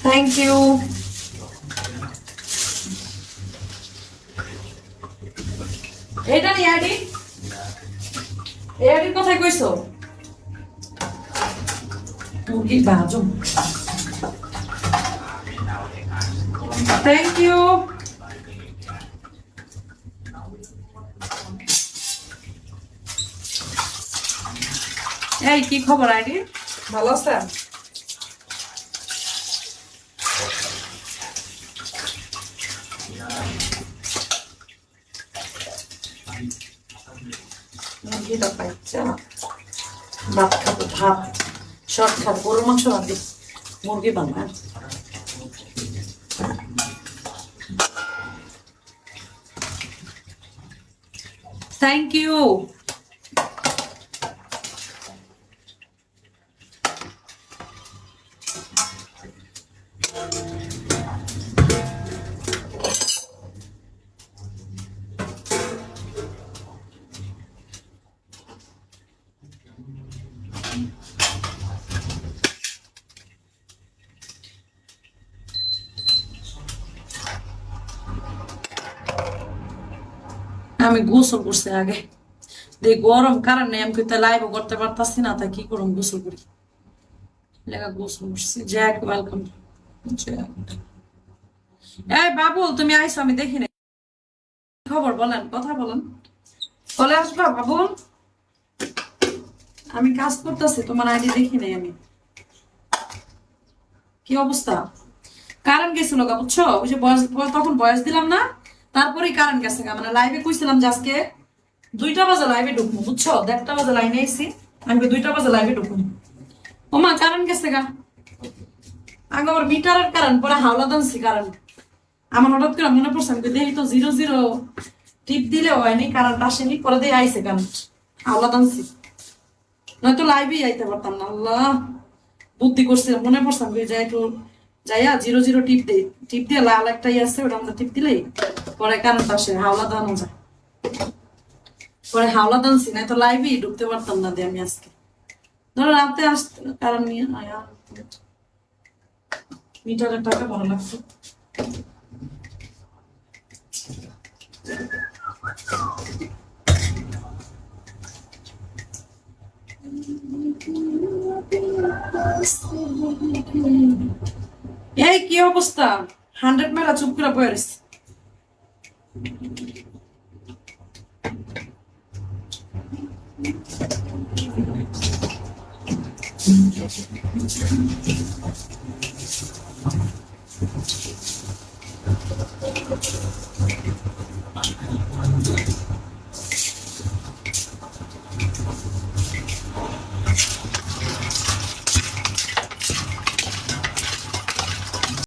Thank you. এটা নি ID, এই আইডি কোথায় কইছো? মুরগি বাজো। Thank you. এই কি খবর আইডি? ভালো আছেন? মুরগিটা পাইছে না, ভাত খাবো, ভাত শর্ট খাবো, গরুর মাংস রাঁধি, মুরগি বানায়। Thank you. আমি গোসল করছি আগে, দেখ গরম কারণে আমি কিন্তু লাইভও করতে পারতাছি না, তাই কি করুম, গোসল করি লেখা গোসল করছি। Jack welcome. এই বাবুল তুমি আইসো, আমি দেখি না, খবর বলেন, কথা বলেন, চলে আসবা বাবুল। আমি কাজ করতেছি, তোমার আইডি দেখি নাই আমি। কি অবস্থা? কারেন্ট গেছিল গা, বুঝছো, ওই যে বয়স, তখন বয়স দিলাম না, তারপরেই কারেন্ট গেছে গা। মানে লাইভে কইছিলাম যে আজকে 2টা বাজে লাইভে ঢুকবো, বুঝছো, 1:30 বাজে লাইনে আইছি, আমি 2টা বাজে লাইভে ঢুকবো। ওমা কারেন্ট গেছে গা, আগে আমার মিটারের কারেন্ট, পরে হাওলা দানছি কারেন্ট। আমার হঠাৎ করে মনে পড়ছে, আমি দেখি তো 00 টিপ দিলেও হয়নি, কারেন্ট আসেনি, পরে দিয়ে আইসে কারেন্ট, হাওলা দানছি, নয়তো লাইভেই আইতে পারতাম না। আল্লাহ বুদ্ধি করছে, মনে পড়ছে, আমি যাই একটু যাইয়া 00 টিপ দিই, টিপ দিয়ে লাল একটাই আছে, ওটা আমরা টিপ দিলেই পরে কারেন্ট আসে, হাওলা দানো যায়, পরে হাওলা দানছি, না তো লাইভেই ঢুকতে পারতাম না দিয়ে আমি আজকে। ধরো রাতে আসতে কারণ নিয়ে আয়া, মিটারের টাকা ভালো লাগছে। এই কি অবস্থা? 100 মেলা চুপ করে বয়ে রয়েছে।